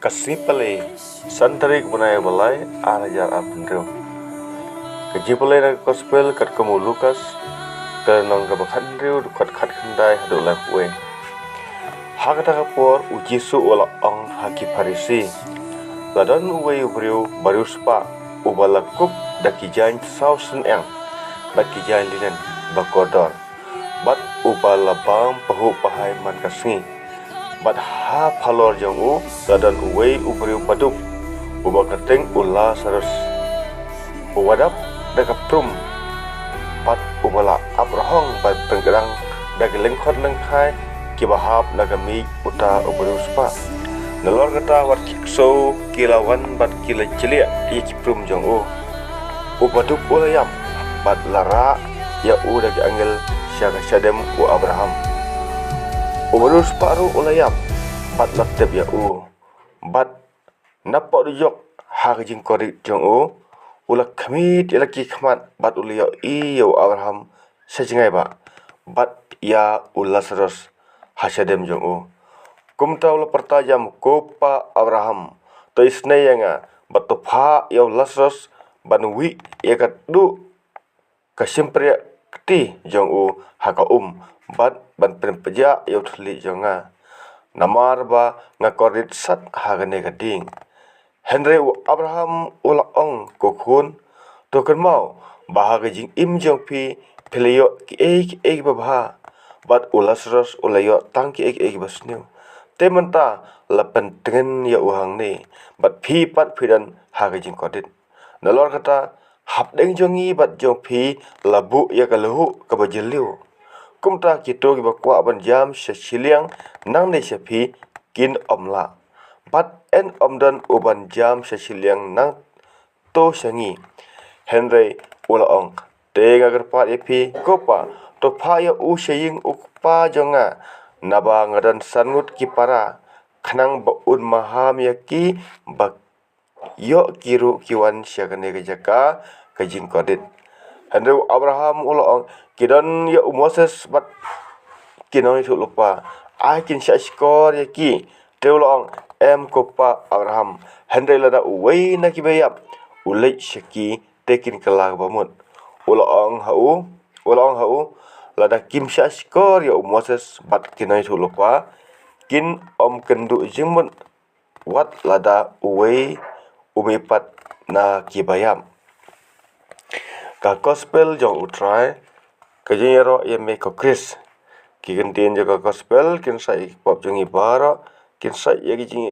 Kasipale santarik bunai balai arajar apndro. Kajipale na gospel kat kamu Lukas kanong kabakhandriu kat khandai hadulai huwe. Hakata kapor ujisu wala ang haki Farisi. Ladan uwe ubriu bariuspa ubalakup dakijan sausen yang dakijan linen bakodor. Bat ubalabam pahu pahai man kasngi. Bat ha phalor jong u ladan uwe ubriu paduk ubakateng ula sarus uwadap dakaprum pat ubala abrahong bat penggerang dagelengkot lengkai kibahap nagami uta ubriu spa nalor kata wat kikso kilawan bat kila celia ikiprum jong u ubaduk ulayam bat lara ya u dagi angel syaga syadem u Abraham ubriu sparu ulayam bat lakteb ya u bat napak dujok hagajing korik jong u ulak khamit ilaki khmat bat uliyo iyo Abraham sejingai ba bat ya ulasros hasadem jong u kumta ula pertajam kopa Abraham to isnayanga bat topa ya ulasros banwi ya kadu kasimpria kti jong u haka bat ban penpeja ya uthli jonga namar ba ngakorit sat hagane gading Henry Abraham ula ong kokun token mau bahaga jing im jong pi peleyo ki ek babha bat ulasros ulayo tang ki ek basnu tementa lapen tengen ya uhang ni bat pi pat phidan haga jing kodit nalor kata hapdeng jongi bat jong pi labu ya kaluhu kabajeliu kumta kito ki bakwa ban jam sesiliang nang ne sepi kin omla bat en omdan uban jam sesiliang nang to sangi Henry ulaong tenga gerpat epi kopa to phaya u seying ukpa jonga naba ngadan sangut ki para khnang baun maham yaki bak yo kiru kiwan syagane gejaka kajing kodit Henry Abraham ulaong kidan ya Moses bat kinoi thu lupa akin syashkor yaki teulong em kopa Abraham Henry lada uwei na kibayap ulai syaki tekin kelag bamut ulaong hau lada kim syashkor ya Moses bat kinoi thu lupa kin kendu jingmun wat lada uwei umipat na kibayam ka gospel jong utrai kajero ye me ko Chris ki gentin jaga gospel kin sai pop jong ibara kin sai ye